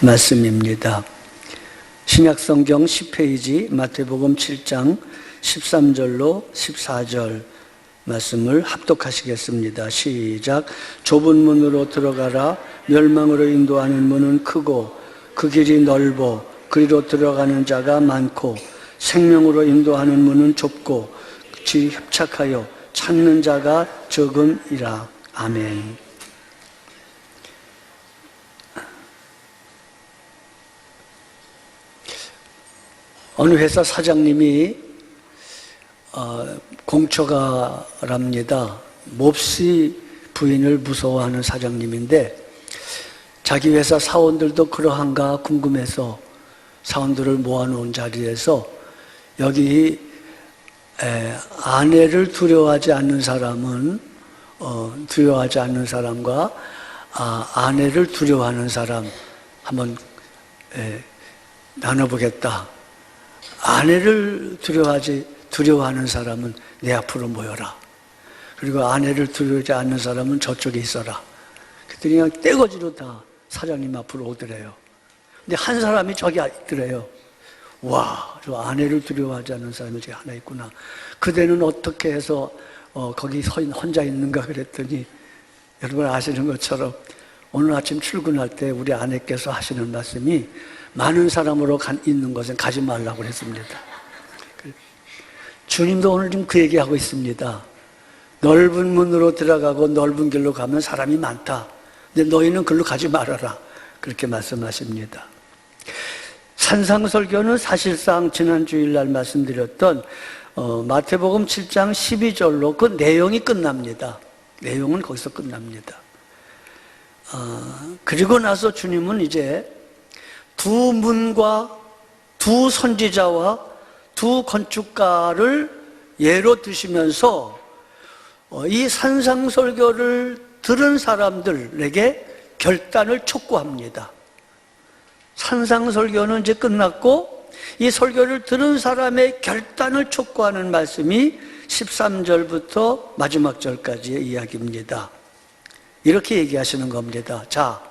말씀입니다. 신약성경 10페이지 마태복음 7장 13절로 14절 말씀을 합독하시겠습니다. 시작. 좁은 문으로 들어가라. 멸망으로 인도하는 문은 크고 그 길이 넓어 그리로 들어가는 자가 많고 생명으로 인도하는 문은 좁고 길이 협착하여 찾는 자가 적음이라. 아멘. 어느 회사 사장님이 공처가랍니다. 몹시 부인을 무서워하는 사장님인데 자기 회사 사원들도 그러한가 궁금해서 사원들을 모아놓은 자리에서 여기 아내를 두려워하지 않는 사람은 두려워하지 않는 사람과 아내를 두려워하는 사람 한번 나눠보겠다. 아내를 두려워하는 사람은 내 앞으로 모여라. 그리고 아내를 두려워하지 않는 사람은 저쪽에 있어라. 그랬더니 그냥 떼거지로 다 사장님 앞으로 오더래요. 근데 한 사람이 저기 있더래요. 와, 저 아내를 두려워하지 않는 사람이 저기 하나 있구나. 그대는 어떻게 해서 거기 혼자 있는가 그랬더니 여러분 아시는 것처럼 오늘 아침 출근할 때 우리 아내께서 하시는 말씀이 많은 사람으로 있는 것은 가지 말라고 했습니다. 주님도 오늘 지금 그 얘기하고 있습니다. 넓은 문으로 들어가고 넓은 길로 가면 사람이 많다. 근데 너희는 글로 가지 말아라. 그렇게 말씀하십니다. 산상설교는 사실상 지난 주일날 말씀드렸던 마태복음 7장 12절로 그 내용이 끝납니다. 내용은 거기서 끝납니다. 그리고 나서 주님은 이제 두 문과 두 선지자와 두 건축가를 예로 드시면서 이 산상설교를 들은 사람들에게 결단을 촉구합니다. 산상설교는 이제 끝났고 이 설교를 들은 사람의 결단을 촉구하는 말씀이 13절부터 마지막 절까지의 이야기입니다. 이렇게 얘기하시는 겁니다. 자,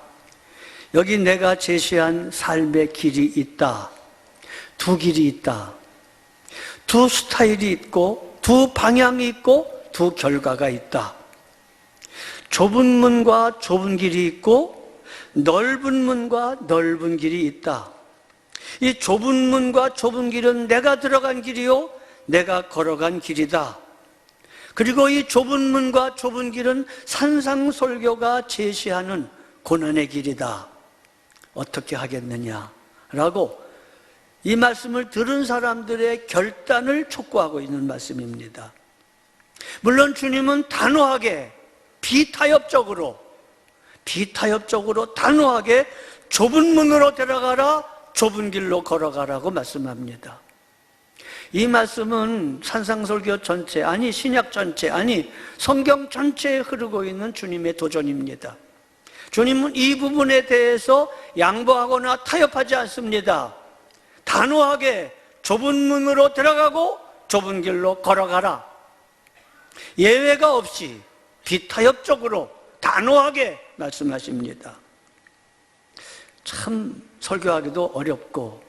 여기 내가 제시한 삶의 길이 있다. 두 길이 있다. 두 스타일이 있고 두 방향이 있고 두 결과가 있다. 좁은 문과 좁은 길이 있고 넓은 문과 넓은 길이 있다. 이 좁은 문과 좁은 길은 내가 들어간 길이요 내가 걸어간 길이다. 그리고 이 좁은 문과 좁은 길은 산상설교가 제시하는 고난의 길이다. 어떻게 하겠느냐라고 이 말씀을 들은 사람들의 결단을 촉구하고 있는 말씀입니다. 물론 주님은 단호하게 비타협적으로 단호하게 좁은 문으로 들어가라, 좁은 길로 걸어가라고 말씀합니다. 이 말씀은 산상설교 전체, 아니 신약 전체, 아니 성경 전체에 흐르고 있는 주님의 도전입니다. 주님은 이 부분에 대해서 양보하거나 타협하지 않습니다. 단호하게 좁은 문으로 들어가고 좁은 길로 걸어가라. 예외가 없이 비타협적으로 단호하게 말씀하십니다. 참 설교하기도 어렵고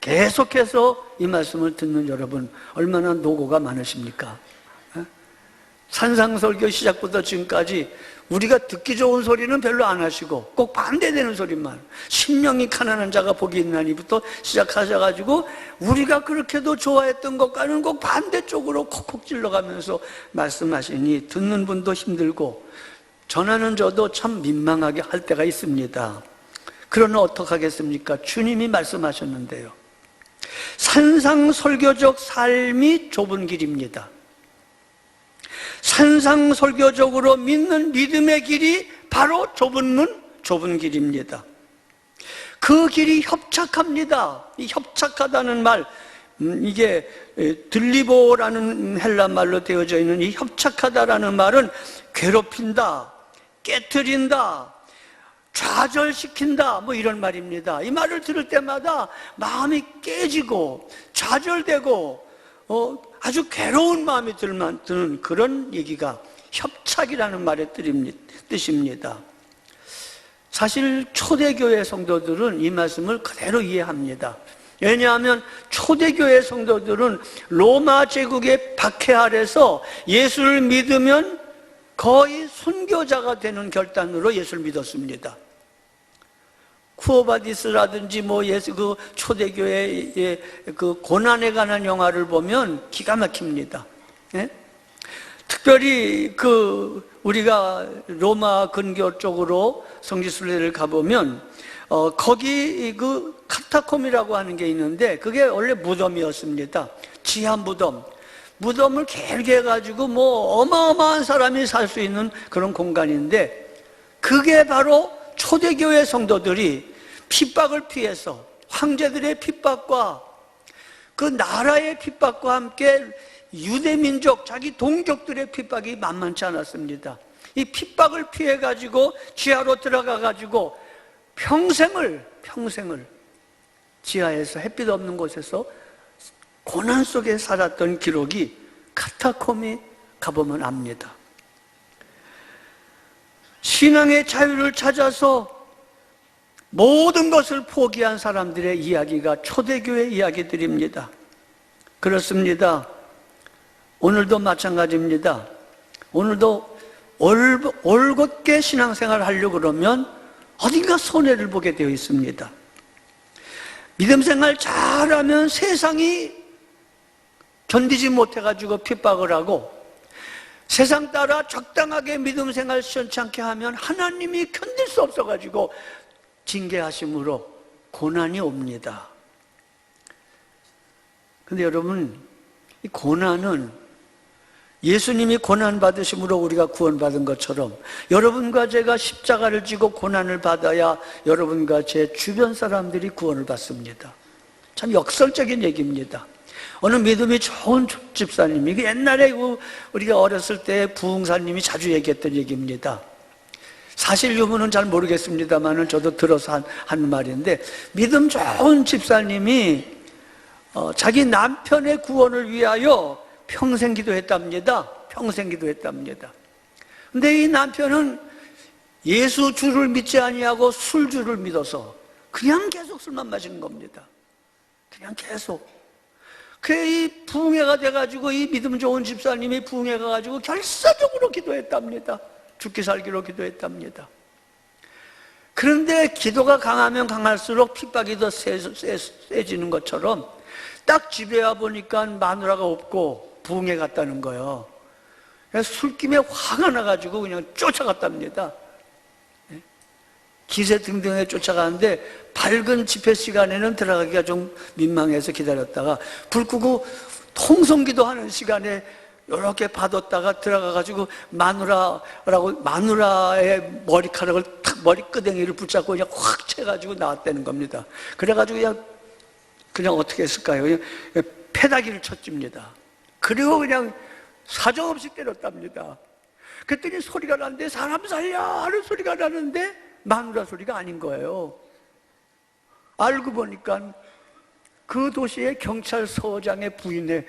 계속해서 이 말씀을 듣는 여러분 얼마나 노고가 많으십니까? 산상설교 시작부터 지금까지 우리가 듣기 좋은 소리는 별로 안 하시고 꼭 반대되는 소리만, 심령이 가난한 자가 복이 있나니부터 시작하셔가지고 우리가 그렇게도 좋아했던 것과는 꼭 반대쪽으로 콕콕 찔러가면서 말씀하시니 듣는 분도 힘들고 전하는 저도 참 민망하게 할 때가 있습니다. 그러나 어떡하겠습니까? 주님이 말씀하셨는데요. 산상설교적 삶이 좁은 길입니다. 산상설교적으로 믿는 믿음의 길이 바로 좁은 문, 좁은 길입니다. 그 길이 협착합니다. 이 협착하다는 말, 이게 들리보라는 헬라 말로 되어져 있는 이 협착하다라는 말은 괴롭힌다, 깨트린다, 좌절시킨다, 뭐 이런 말입니다. 이 말을 들을 때마다 마음이 깨지고 좌절되고 아주 괴로운 마음이 드는 그런 얘기가 협착이라는 말의 뜻입니다. 사실 초대교회 성도들은 이 말씀을 그대로 이해합니다. 왜냐하면 초대교회 성도들은 로마 제국의 박해 아래서 예수를 믿으면 거의 순교자가 되는 결단으로 예수를 믿었습니다. 쿠오바디스라든지 그 초대교회의 그 고난에 관한 영화를 보면 기가 막힙니다. 예? 특별히 우리가 로마 근교 쪽으로 성지순례를 가보면 거기 그 카타콤이라고 하는 게 있는데 그게 원래 무덤이었습니다. 지하 무덤을 길게 해가지고 어마어마한 사람이 살 수 있는 그런 공간인데, 그게 바로 초대교회 성도들이 핍박을 피해서 황제들의 핍박과 그 나라의 핍박과 함께 유대민족, 자기 동족들의 핍박이 만만치 않았습니다. 이 핍박을 피해가지고 지하로 들어가가지고 평생을 지하에서 햇빛 없는 곳에서 고난 속에 살았던 기록이 카타콤에 가보면 압니다. 신앙의 자유를 찾아서 모든 것을 포기한 사람들의 이야기가 초대교회 이야기들입니다. 그렇습니다. 오늘도 마찬가지입니다. 오늘도 올곧게 신앙생활을 하려고 그러면 어딘가 손해를 보게 되어 있습니다. 믿음 생활 잘하면 세상이 견디지 못해가지고 핍박을 하고, 세상 따라 적당하게 믿음 생활 시원찮게 하면 하나님이 견딜 수 없어가지고 징계하심으로 고난이 옵니다. 근데 여러분, 이 고난은 예수님이 고난 받으심으로 우리가 구원받은 것처럼 여러분과 제가 십자가를 지고 고난을 받아야 여러분과 제 주변 사람들이 구원을 받습니다. 참 역설적인 얘기입니다. 어느 믿음이 좋은 집사님이, 옛날에 우리가 어렸을 때 부흥사님이 자주 얘기했던 얘기입니다. 사실 유무는 잘 모르겠습니다만 저도 들어서 한 말인데, 믿음 좋은 집사님이 자기 남편의 구원을 위하여 평생 기도했답니다. 평생 기도했답니다. 근데 이 남편은 예수 주를 믿지 아니하고 술주를 믿어서 그냥 계속 술만 마시는 겁니다. 그냥 계속. 이 부흥회가 돼가지고, 이 믿음 좋은 집사님이 부흥회 가가지고 결사적으로 기도했답니다. 죽기 살기로 기도했답니다. 그런데 기도가 강하면 강할수록 핍박이 더 세지는 것처럼 딱 집에 와보니까 마누라가 없고 부흥회 갔다는 거예요. 그래서 술김에 화가 나가지고 그냥 쫓아갔답니다. 기세 등등에 쫓아가는데 밝은 집회 시간에는 들어가기가 좀 민망해서 기다렸다가 불 끄고 통성기도 하는 시간에 이렇게 받았다가 들어가가지고 마누라의 머리카락을 탁 머리끄댕이를 붙잡고 그냥 확 채가지고 나왔다는 겁니다. 그래가지고 그냥 어떻게 했을까요? 그냥 패다기를 쳤집니다. 그리고 그냥 사정없이 때렸답니다. 그랬더니 소리가 나는데, 사람 살려 하는 소리가 나는데 마누라 소리가 아닌 거예요. 알고 보니까 그 도시의 경찰서장의 부인의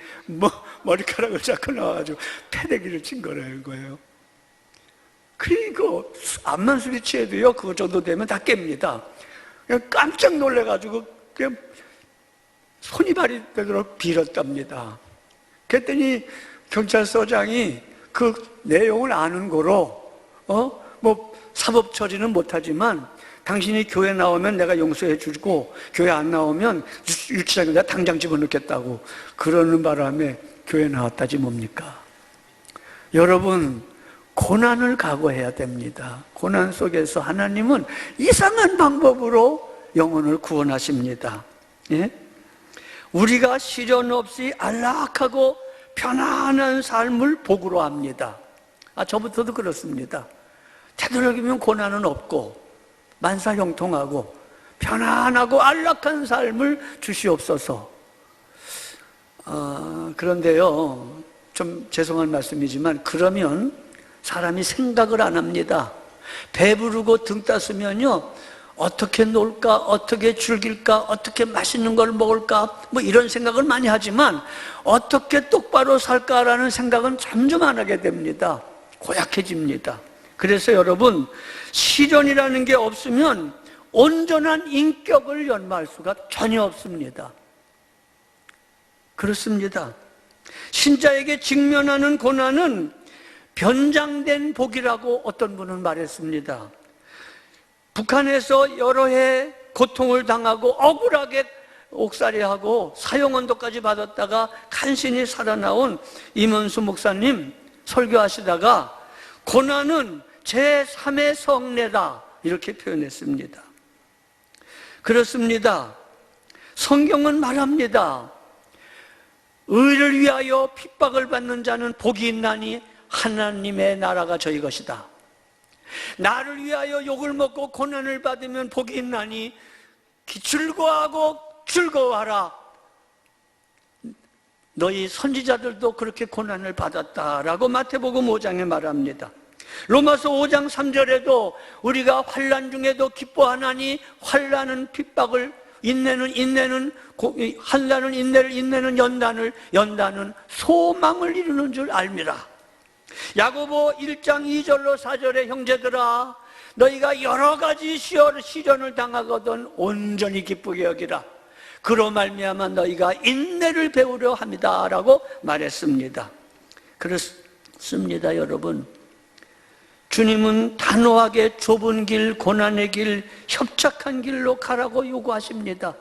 머리카락을 잡고 나와가지고 패대기를 친 거예요. 그리고 암만 술이 취해도요, 그거 정도 되면 다 깹니다. 그냥 깜짝 놀래가지고 그냥 손이 발이 되도록 빌었답니다. 그랬더니 경찰서장이 그 내용을 아는 거로 사법 처리는 못하지만 당신이 교회 나오면 내가 용서해 주고 교회 안 나오면 유치장에다 당장 집어넣겠다고 그러는 바람에 교회 나왔다지 뭡니까? 여러분, 고난을 각오해야 됩니다. 고난 속에서 하나님은 이상한 방법으로 영혼을 구원하십니다. 예? 우리가 시련 없이 안락하고 편안한 삶을 복으로 합니다. 저부터도 그렇습니다. 되도록이면 고난은 없고 만사형통하고 편안하고 안락한 삶을 주시옵소서. 그런데요, 좀 죄송한 말씀이지만 그러면 사람이 생각을 안 합니다. 배부르고 등 땄으면요, 어떻게 놀까, 어떻게 즐길까, 어떻게 맛있는 걸 먹을까, 이런 생각을 많이 하지만 어떻게 똑바로 살까라는 생각은 점점 안 하게 됩니다. 고약해집니다. 그래서 여러분, 시련이라는 게 없으면 온전한 인격을 연마할 수가 전혀 없습니다. 그렇습니다. 신자에게 직면하는 고난은 변장된 복이라고 어떤 분은 말했습니다. 북한에서 여러 해 고통을 당하고 억울하게 옥살이하고 사형언도까지 받았다가 간신히 살아나온 임원수 목사님 설교하시다가 고난은 제3의 성례다 이렇게 표현했습니다. 그렇습니다. 성경은 말합니다. 의를 위하여 핍박을 받는 자는 복이 있나니 하나님의 나라가 저희 것이다. 나를 위하여 욕을 먹고 고난을 받으면 복이 있나니 즐거워하고 즐거워하라. 너희 선지자들도 그렇게 고난을 받았다라고 마태복음 5장에 말합니다. 로마서 5장 3절에도 우리가 환난 중에도 기뻐하나니 환난은 핍박을, 인내는 환난은 인내를, 인내는 연단은 소망을 이루는 줄 알미라. 야고보 1장 2절로 4절에 형제들아 너희가 여러 가지 시련을 당하거든 온전히 기쁘게 여기라. 그로 말미암아 너희가 인내를 배우려 합니다 라고 말했습니다. 그렇습니다. 여러분, 주님은 단호하게 좁은 길, 고난의 길, 협착한 길로 가라고 요구하십니다.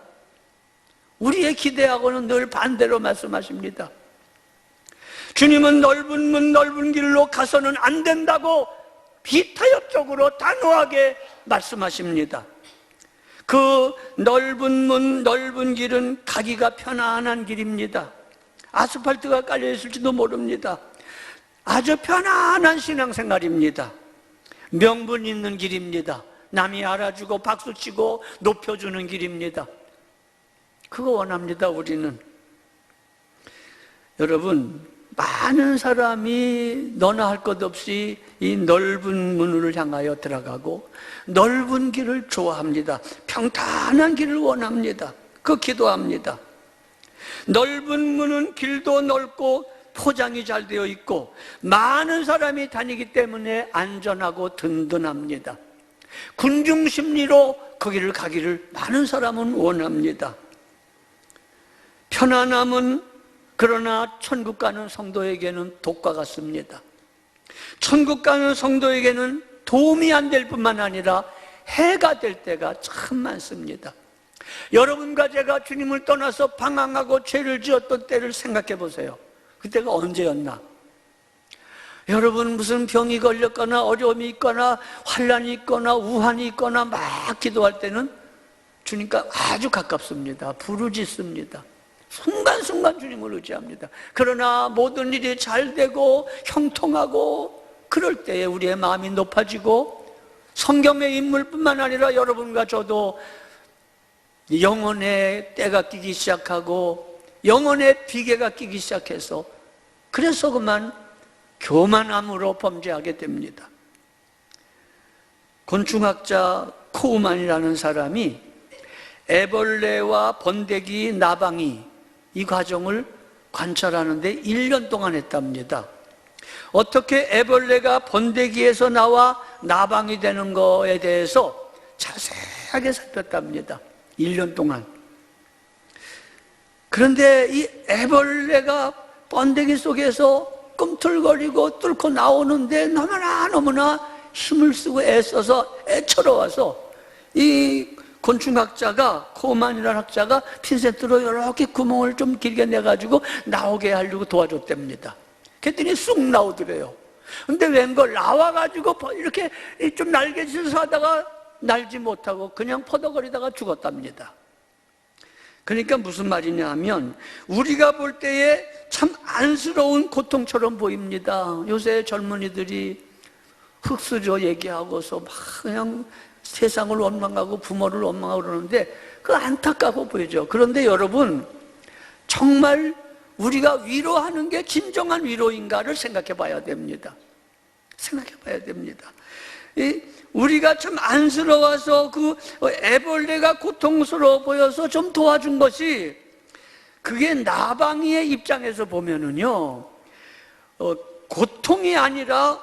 우리의 기대하고는 늘 반대로 말씀하십니다. 주님은 넓은 문, 넓은 길로 가서는 안 된다고 비타협적으로 단호하게 말씀하십니다. 그 넓은 문, 넓은 길은 가기가 편안한 길입니다. 아스팔트가 깔려 있을지도 모릅니다. 아주 편안한 신앙생활입니다. 명분 있는 길입니다. 남이 알아주고 박수치고 높여주는 길입니다. 그거 원합니다. 우리는. 여러분, 많은 사람이 너나 할 것 없이 이 넓은 문을 향하여 들어가고 넓은 길을 좋아합니다. 평탄한 길을 원합니다. 그 기도합니다. 넓은 문은 길도 넓고 포장이 잘 되어 있고 많은 사람이 다니기 때문에 안전하고 든든합니다. 군중 심리로 거기를 가기를 많은 사람은 원합니다. 편안함은 그러나 천국 가는 성도에게는 독과 같습니다. 천국 가는 성도에게는 도움이 안 될 뿐만 아니라 해가 될 때가 참 많습니다. 여러분과 제가 주님을 떠나서 방황하고 죄를 지었던 때를 생각해 보세요. 그때가 언제였나? 여러분, 무슨 병이 걸렸거나 어려움이 있거나 환난이 있거나 우환이 있거나 막 기도할 때는 주님과 아주 가깝습니다. 부르짖습니다. 순간순간 주님을 의지합니다. 그러나 모든 일이 잘 되고 형통하고 그럴 때에 우리의 마음이 높아지고 성경의 인물뿐만 아니라 여러분과 저도 영혼의 때가 끼기 시작하고 영혼의 비계가 끼기 시작해서 그래서 그만 교만함으로 범죄하게 됩니다. 곤충학자 코우만이라는 사람이 애벌레와 번데기, 나방이 이 과정을 관찰하는데 1년 동안 했답니다. 어떻게 애벌레가 번데기에서 나와 나방이 되는 거에 대해서 자세하게 살폈답니다. 1년 동안. 그런데 이 애벌레가 번데기 속에서 꿈틀거리고 뚫고 나오는데 너무나 힘을 쓰고 애써서 애처로워서 이 곤충학자가, 코만이라는 학자가 핀셋으로 이렇게 구멍을 좀 길게 내가지고 나오게 하려고 도와줬답니다. 그랬더니 쑥 나오더래요. 근데 웬걸 나와가지고 이렇게 좀 날개짓을 하다가 날지 못하고 그냥 퍼덕거리다가 죽었답니다. 그러니까 무슨 말이냐 하면 우리가 볼 때에 참 안쓰러운 고통처럼 보입니다. 요새 젊은이들이 흙수저 얘기하고서 막 그냥 세상을 원망하고 부모를 원망하고 그러는데 그 안타까워 보이죠. 그런데 여러분, 정말 우리가 위로하는 게 진정한 위로인가를 생각해 봐야 됩니다. 생각해 봐야 됩니다. 우리가 참 안쓰러워서 그 애벌레가 고통스러워 보여서 좀 도와준 것이 그게 나방이의 입장에서 보면은요, 고통이 아니라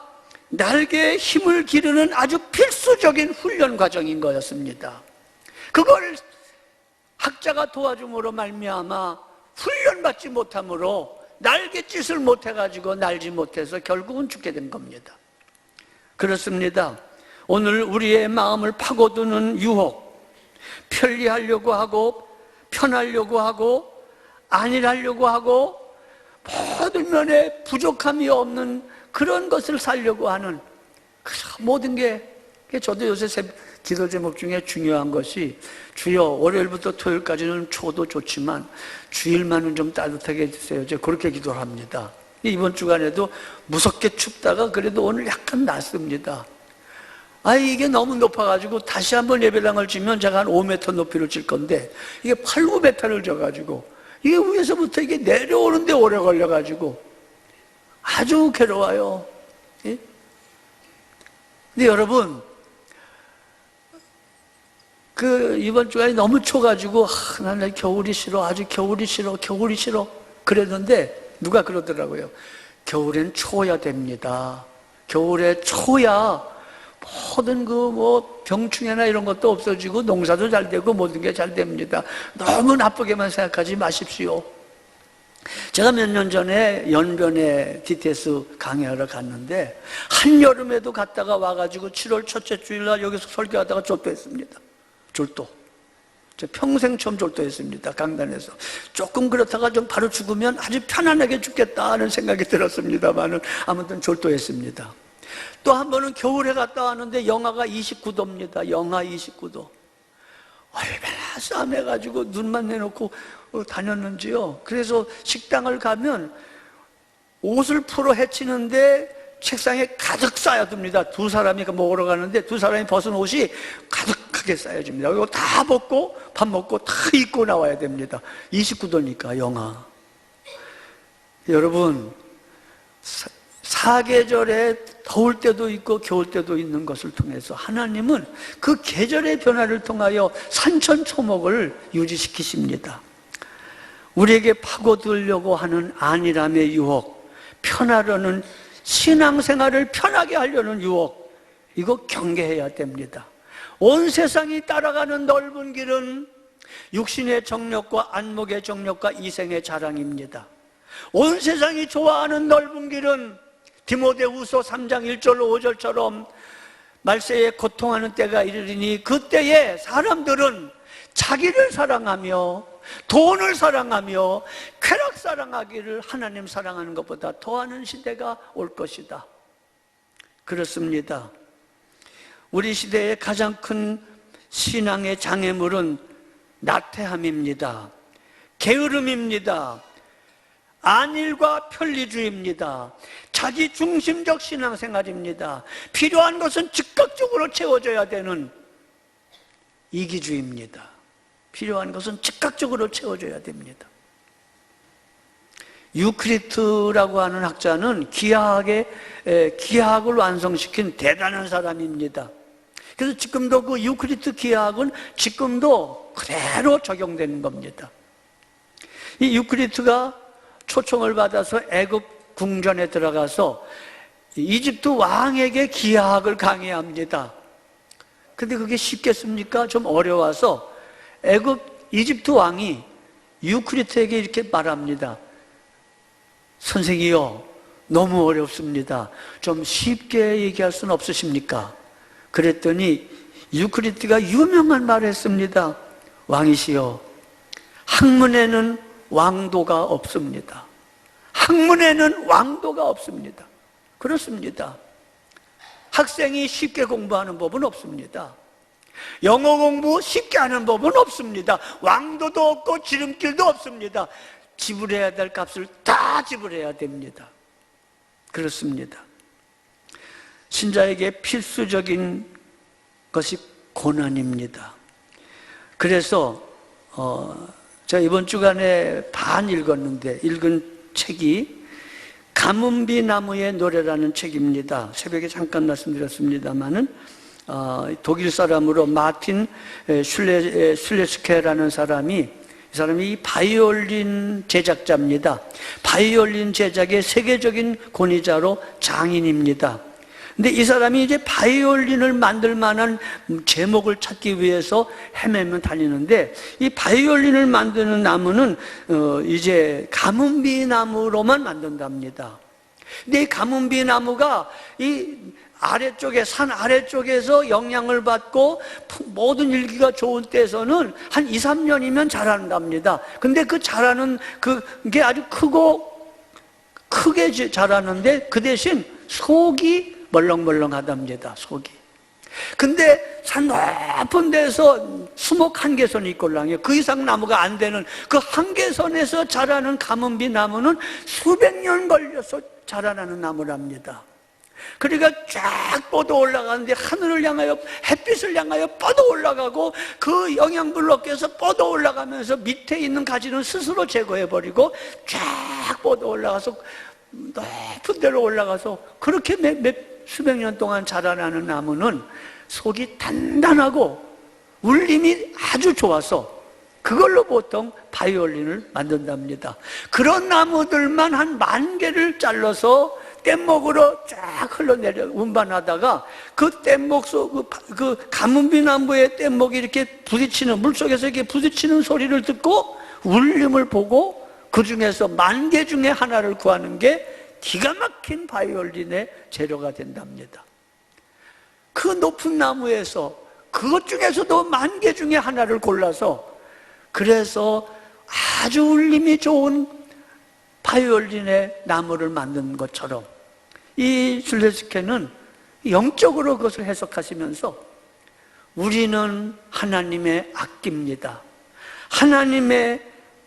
날개에 힘을 기르는 아주 필수적인 훈련 과정인 거였습니다. 그걸 학자가 도와줌으로 말미암아 훈련받지 못함으로 날갯짓을 못해가지고 날지 못해서 결국은 죽게 된 겁니다. 그렇습니다. 오늘 우리의 마음을 파고드는 유혹, 편리하려고 하고 편하려고 하고 안일하려고 하고 모든 면에 부족함이 없는 그런 것을 살려고 하는 모든 게, 저도 요새 기도 제목 중에 중요한 것이, 주여 월요일부터 토요일까지는 추워도 좋지만 주일만은 좀 따뜻하게 해주세요. 제가 그렇게 기도를 합니다. 이번 주간에도 무섭게 춥다가 그래도 오늘 약간 낫습니다. 이게 너무 높아가지고 다시 한번 예배당을 지면 제가 한 5m 높이를 질 건데 이게 8, 9m를 져가지고 이게 위에서부터 이게 내려오는데 오래 걸려가지고 아주 괴로워요. 예? 근데 여러분, 이번 주간에 너무 추워가지고, 나는 겨울이 싫어, 아주 겨울이 싫어, 겨울이 싫어. 그랬는데, 누가 그러더라고요. 겨울엔 추워야 됩니다. 겨울에 추워야 모든 병충해나 이런 것도 없어지고, 농사도 잘 되고, 모든 게 잘 됩니다. 너무 나쁘게만 생각하지 마십시오. 제가 몇 년 전에 연변에 DTS 강의하러 갔는데, 한여름에도 갔다가 와가지고 7월 첫째 주일날 여기서 설교하다가 졸도했습니다. 졸도. 평생 처음 졸도했습니다. 강단에서. 조금 그렇다가 좀 바로 죽으면 아주 편안하게 죽겠다 하는 생각이 들었습니다만은 아무튼 졸도했습니다. 또 한 번은 겨울에 갔다 왔는데 영하가 29도입니다. 영하 29도. 얼마나 싸매가지고 눈만 내놓고 다녔는지요. 그래서 식당을 가면 옷을 풀어 헤치는데 책상에 가득 쌓여둡니다. 두 사람이 먹으러 가는데 두 사람이 벗은 옷이 가득하게 쌓여집니다. 이거 다 벗고 밥 먹고 다 입고 나와야 됩니다. 29도니까 영하. 여러분, 사계절에 더울 때도 있고 겨울 때도 있는 것을 통해서 하나님은 그 계절의 변화를 통하여 산천초목을 유지시키십니다. 우리에게 파고들려고 하는 안일함의 유혹, 편하려는 신앙생활을 편하게 하려는 유혹, 이거 경계해야 됩니다. 온 세상이 따라가는 넓은 길은 육신의 정욕과 안목의 정욕과 이생의 자랑입니다. 온 세상이 좋아하는 넓은 길은 디모데후서 3장 1절 5절처럼 말세에 고통하는 때가 이르리니 그때에 사람들은 자기를 사랑하며 돈을 사랑하며 쾌락 사랑하기를 하나님 사랑하는 것보다 더하는 시대가 올 것이다. 그렇습니다. 우리 시대의 가장 큰 신앙의 장애물은 나태함입니다. 게으름입니다. 안일과 편리주의입니다. 자기중심적 신앙생활입니다. 필요한 것은 즉각적으로 채워져야 되는 이기주의입니다. 필요한 것은 즉각적으로 채워져야 됩니다. 유크리트라고 하는 학자는 기하학을 완성시킨 대단한 사람입니다. 그래서 지금도 그 유크리트 기하학은 지금도 그대로 적용되는 겁니다. 이 유크리트가 초청을 받아서 애굽 궁전에 들어가서 이집트 왕에게 기하학을 강의합니다. 근데 그게 쉽겠습니까? 좀 어려워서 이집트 왕이 유크리트에게 이렇게 말합니다. 선생이요, 너무 어렵습니다. 좀 쉽게 얘기할 수는 없으십니까? 그랬더니 유크리트가 유명한 말을 했습니다. 왕이시여, 학문에는 왕도가 없습니다. 학문에는 왕도가 없습니다. 그렇습니다. 학생이 쉽게 공부하는 법은 없습니다. 영어 공부 쉽게 하는 법은 없습니다. 왕도도 없고 지름길도 없습니다. 지불해야 될 값을 다 지불해야 됩니다. 그렇습니다. 신자에게 필수적인 것이 고난입니다. 그래서 제가 이번 주간에 반 읽은 책이 가문비 나무의 노래라는 책입니다. 새벽에 잠깐 말씀드렸습니다마는 독일 사람으로 마틴 슐레스케라는 사람이 바이올린 제작자입니다. 바이올린 제작의 세계적인 권위자로 장인입니다. 근데 이 사람이 이제 바이올린을 만들 만한 제목을 찾기 위해서 헤매며 다니는데, 이 바이올린을 만드는 나무는 이제 가문비 나무로만 만든답니다. 근데 이 가문비 나무가 이 아래쪽에, 산 아래쪽에서 영향을 받고 모든 일기가 좋은 때에서는 한 2, 3년이면 자란답니다. 근데 그 자라는 그게 아주 크게 자라는데 그 대신 속이 멀렁멀렁하답니다. 속이. 근데 산 높은 데서 수목 한계선이 있걸랑요. 그 이상 나무가 안 되는 그 한계선에서 자라는 가문비 나무는 수백 년 걸려서 자라나는 나무랍니다. 그러니까 쫙 뻗어 올라가는데 하늘을 향하여, 햇빛을 향하여 뻗어 올라가고, 그 영양분을 얻기 위해서 뻗어 올라가면서 밑에 있는 가지는 스스로 제거해버리고 쫙 뻗어 올라가서 높은 데로 올라가서 그렇게 수백 년 동안 자라나는 나무는 속이 단단하고 울림이 아주 좋아서 그걸로 보통 바이올린을 만든답니다. 그런 나무들만 한 10,000개를 잘라서 뗏목으로 쫙 흘러내려 운반하다가 그 뗏목 그 가문비 나무의 뗏목이 이렇게 부딪히는, 물속에서 이렇게 부딪히는 소리를 듣고 울림을 보고 그 중에서 10,000개 중에 하나를 구하는 게 기가 막힌 바이올린의 재료가 된답니다. 그 높은 나무에서 그것 중에서도 10,000개 중에 하나를 골라서, 그래서 아주 울림이 좋은 바이올린의 나무를 만든 것처럼 이 줄레스케는 영적으로 그것을 해석하시면서 우리는 하나님의 악기입니다. 하나님의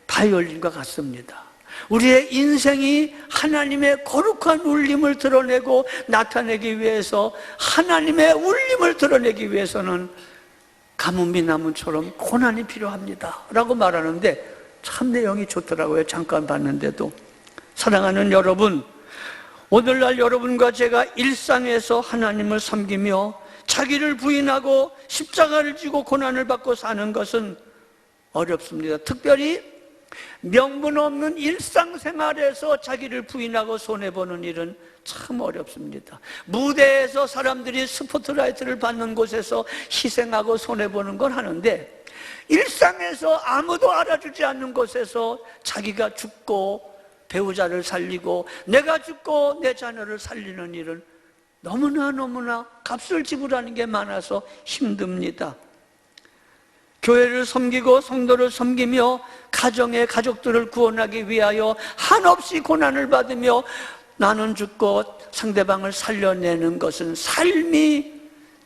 바이올린과 같습니다. 우리의 인생이 하나님의 거룩한 울림을 드러내고 나타내기 위해서, 하나님의 울림을 드러내기 위해서는 가문비 나무처럼 고난이 필요합니다 라고 말하는데 참 내용이 좋더라고요. 잠깐 봤는데도. 사랑하는 여러분, 오늘날 여러분과 제가 일상에서 하나님을 섬기며 자기를 부인하고 십자가를 지고 고난을 받고 사는 것은 어렵습니다. 특별히 명분 없는 일상생활에서 자기를 부인하고 손해보는 일은 참 어렵습니다. 무대에서 사람들이 스포트라이트를 받는 곳에서 희생하고 손해보는 걸 하는데, 일상에서 아무도 알아주지 않는 곳에서 자기가 죽고 배우자를 살리고 내가 죽고 내 자녀를 살리는 일은 너무나 값을 지불하는 게 많아서 힘듭니다. 교회를 섬기고 성도를 섬기며 가정의 가족들을 구원하기 위하여 한없이 고난을 받으며 나는 죽고 상대방을 살려내는 것은 삶이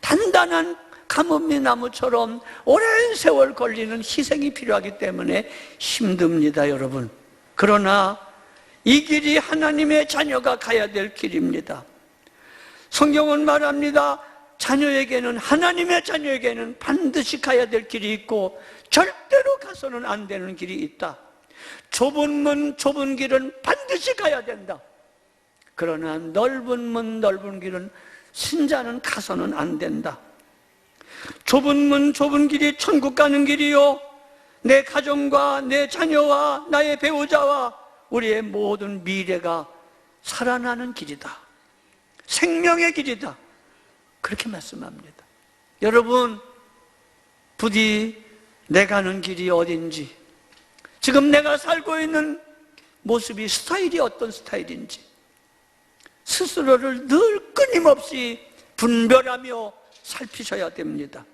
단단한 가문비 나무처럼 오랜 세월 걸리는 희생이 필요하기 때문에 힘듭니다, 여러분. 그러나 이 길이 하나님의 자녀가 가야 될 길입니다. 성경은 말합니다. 하나님의 자녀에게는 반드시 가야 될 길이 있고 절대로 가서는 안 되는 길이 있다. 좁은 문, 좁은 길은 반드시 가야 된다. 그러나 넓은 문, 넓은 길은 신자는 가서는 안 된다. 좁은 문, 좁은 길이 천국 가는 길이요, 내 가정과 내 자녀와 나의 배우자와 우리의 모든 미래가 살아나는 길이다. 생명의 길이다. 그렇게 말씀합니다. 여러분, 부디 내 가는 길이 어딘지, 지금 내가 살고 있는 모습이, 스타일이 어떤 스타일인지 스스로를 늘 끊임없이 분별하며 살피셔야 됩니다.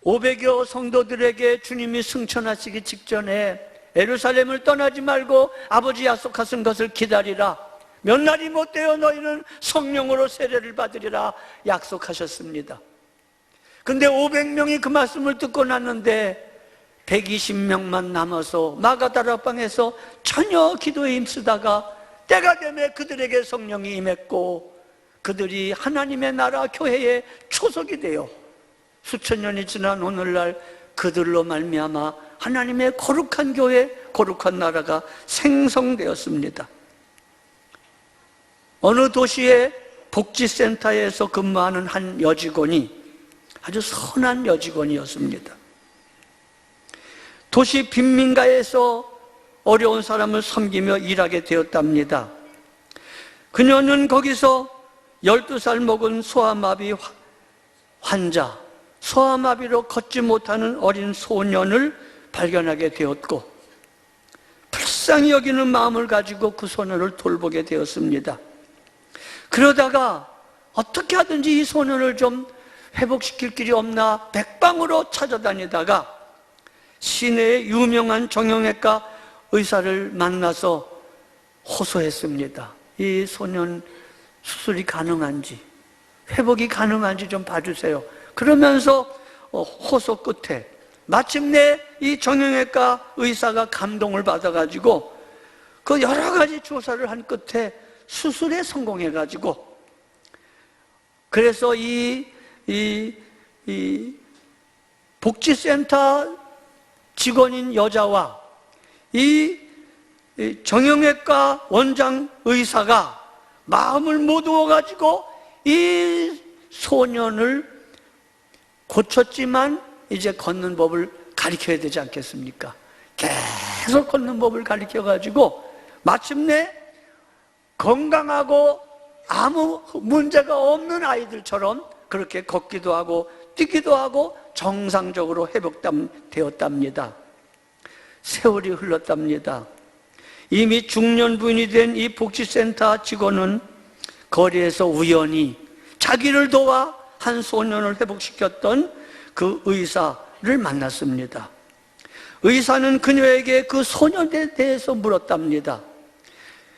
500여 성도들에게 주님이 승천하시기 직전에 예루살렘을 떠나지 말고 아버지 약속하신 것을 기다리라. 몇 날이 못 되어 너희는 성령으로 세례를 받으리라 약속하셨습니다. 근데 500명이 그 말씀을 듣고 났는데 120명만 남아서 마가다락방에서 전혀 기도에 힘쓰다가 때가 되면 그들에게 성령이 임했고 그들이 하나님의 나라 교회의 초석이 되어 수천 년이 지난 오늘날 그들로 말미암아 하나님의 거룩한 교회, 거룩한 나라가 생성되었습니다. 어느 도시의 복지센터에서 근무하는 한 여직원이 아주 선한 여직원이었습니다. 도시 빈민가에서 어려운 사람을 섬기며 일하게 되었답니다. 그녀는 거기서 12살 먹은 소아마비 환자, 소아마비로 걷지 못하는 어린 소년을 발견하게 되었고, 불쌍히 여기는 마음을 가지고 그 소년을 돌보게 되었습니다. 그러다가 어떻게 하든지 이 소년을 좀 회복시킬 길이 없나 백방으로 찾아다니다가 시내의 유명한 정형외과 의사를 만나서 호소했습니다. 이 소년 수술이 가능한지, 회복이 가능한지 좀 봐주세요. 그러면서 호소 끝에 마침내 이 정형외과 의사가 감동을 받아가지고 그 여러 가지 조사를 한 끝에 수술에 성공해가지고, 그래서 이 복지센터 직원인 여자와 이 정형외과 원장 의사가 마음을 모두어가지고 이 소년을 고쳤지만 이제 걷는 법을 가르쳐야 되지 않겠습니까? 계속 걷는 법을 가르쳐가지고 마침내 건강하고 아무 문제가 없는 아이들처럼 그렇게 걷기도 하고 뛰기도 하고 정상적으로 회복되었답니다. 세월이 흘렀답니다. 이미 중년 부인이 된 이 복지센터 직원은 거리에서 우연히 자기를 도와 한 소년을 회복시켰던 그 의사를 만났습니다. 의사는 그녀에게 그 소년에 대해서 물었답니다.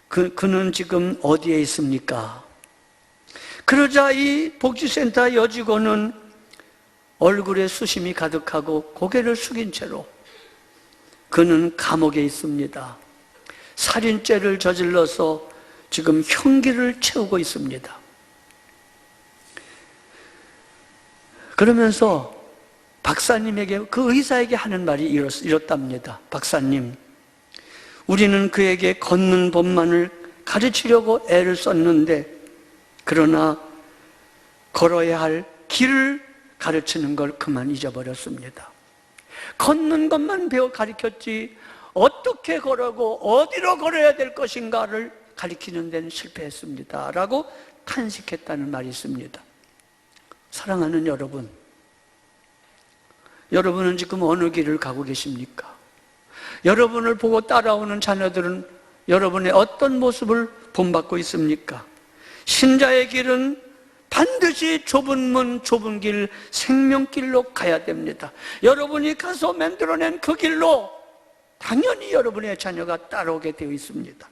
그는 지금 어디에 있습니까? 그러자 이 복지센터 여직원은 얼굴에 수심이 가득하고 고개를 숙인 채로 그는 감옥에 있습니다. 살인죄를 저질러서 지금 형기를 채우고 있습니다. 그러면서 박사님에게, 그 의사에게 하는 말이 이렇답니다. 박사님, 우리는 그에게 걷는 법만을 가르치려고 애를 썼는데, 그러나 걸어야 할 길을 가르치는 걸 그만 잊어버렸습니다. 걷는 것만 가르쳤지 어떻게 걸어고 어디로 걸어야 될 것인가를 가르치는 데는 실패했습니다 라고 탄식했다는 말이 있습니다. 사랑하는 여러분, 여러분은 지금 어느 길을 가고 계십니까? 여러분을 보고 따라오는 자녀들은 여러분의 어떤 모습을 본받고 있습니까? 신자의 길은 반드시 좁은 문, 좁은 길, 생명길로 가야 됩니다. 여러분이 가서 만들어낸 그 길로 당연히 여러분의 자녀가 따라오게 되어 있습니다.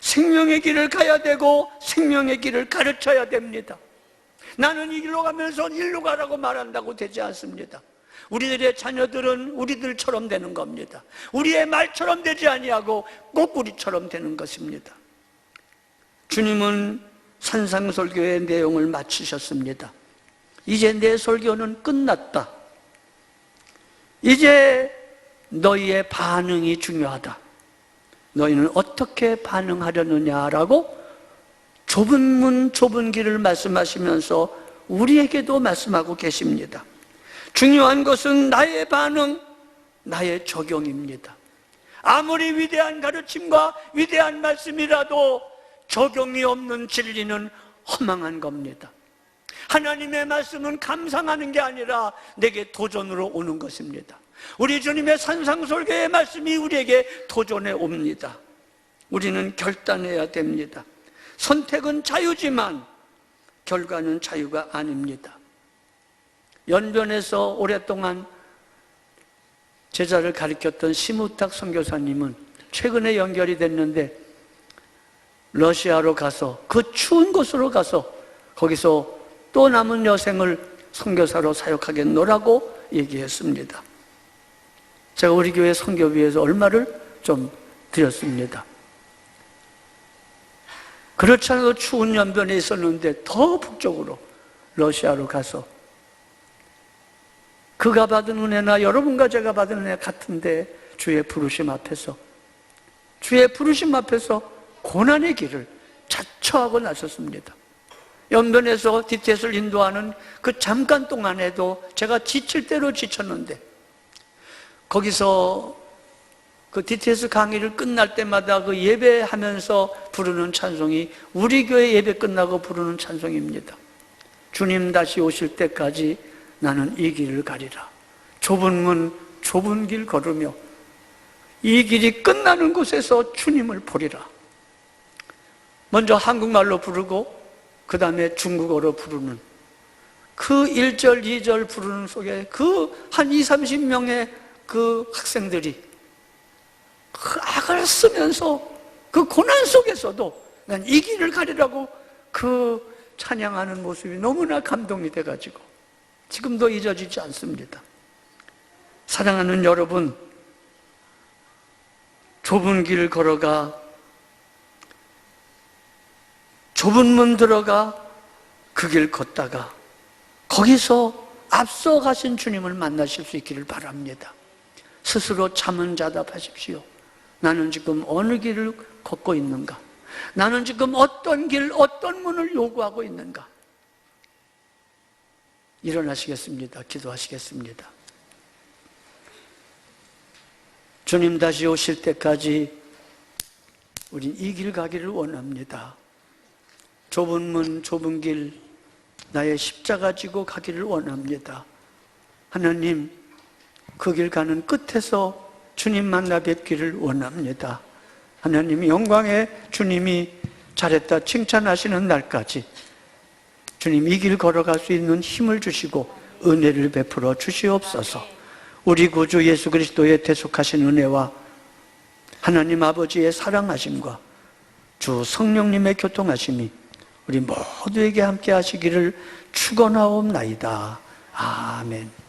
생명의 길을 가야 되고 생명의 길을 가르쳐야 됩니다. 나는 이 길로 가면서 일로 가라고 말한다고 되지 않습니다. 우리들의 자녀들은 우리들처럼 되는 겁니다. 우리의 말처럼 되지 아니하고 꼭 우리처럼 되는 것입니다. 주님은 산상설교의 내용을 마치셨습니다. 이제 내 설교는 끝났다. 이제 너희의 반응이 중요하다. 너희는 어떻게 반응하려느냐라고 좁은 문, 좁은 길을 말씀하시면서 우리에게도 말씀하고 계십니다. 중요한 것은 나의 반응, 나의 적용입니다. 아무리 위대한 가르침과 위대한 말씀이라도 적용이 없는 진리는 허망한 겁니다. 하나님의 말씀은 감상하는 게 아니라 내게 도전으로 오는 것입니다. 우리 주님의 산상설교의 말씀이 우리에게 도전해 옵니다. 우리는 결단해야 됩니다. 선택은 자유지만 결과는 자유가 아닙니다. 연변에서 오랫동안 제자를 가르쳤던 심우탁 선교사님은 최근에 연결이 됐는데 러시아로 가서, 그 추운 곳으로 가서 거기서 또 남은 여생을 선교사로 사역하겠노라고 얘기했습니다. 제가 우리 교회 선교비에서 얼마를 좀 드렸습니다. 그렇지 않아도 추운 연변에 있었는데 더 북쪽으로 러시아로 가서 그가 받은 은혜나 여러분과 제가 받은 은혜 같은데 주의 부르심 앞에서 고난의 길을 자처하고 나섰습니다. 연변에서 디켓을 인도하는 그 잠깐 동안에도 제가 지칠 대로 지쳤는데 거기서 그 DTS 강의를 끝날 때마다 그 예배하면서 부르는 찬송이 우리 교회 예배 끝나고 부르는 찬송입니다. 주님 다시 오실 때까지 나는 이 길을 가리라. 좁은 문, 좁은 길 걸으며 이 길이 끝나는 곳에서 주님을 보리라. 먼저 한국말로 부르고 그 다음에 중국어로 부르는 그 1절, 2절 부르는 속에 그 한 20, 30명의 그 학생들이 그 악을 쓰면서 그 고난 속에서도 난 이 길을 가리라고 그 찬양하는 모습이 너무나 감동이 돼가지고 지금도 잊어지지 않습니다. 사랑하는 여러분, 좁은 길 걸어가 좁은 문 들어가 그 길 걷다가 거기서 앞서 가신 주님을 만나실 수 있기를 바랍니다. 스스로 자문자답하십시오. 나는 지금 어느 길을 걷고 있는가? 나는 지금 어떤 길, 어떤 문을 요구하고 있는가? 일어나시겠습니다. 기도하시겠습니다. 주님 다시 오실 때까지 우린 이 길 가기를 원합니다. 좁은 문, 좁은 길, 나의 십자가 지고 가기를 원합니다. 하나님, 그 길 가는 끝에서 주님 만나 뵙기를 원합니다. 하나님, 영광의 주님이 잘했다 칭찬하시는 날까지 주님 이 길 걸어갈 수 있는 힘을 주시고 은혜를 베풀어 주시옵소서. 우리 구주 예수 그리스도의 대속하신 은혜와 하나님 아버지의 사랑하심과 주 성령님의 교통하심이 우리 모두에게 함께 하시기를 축원하옵나이다. 아멘.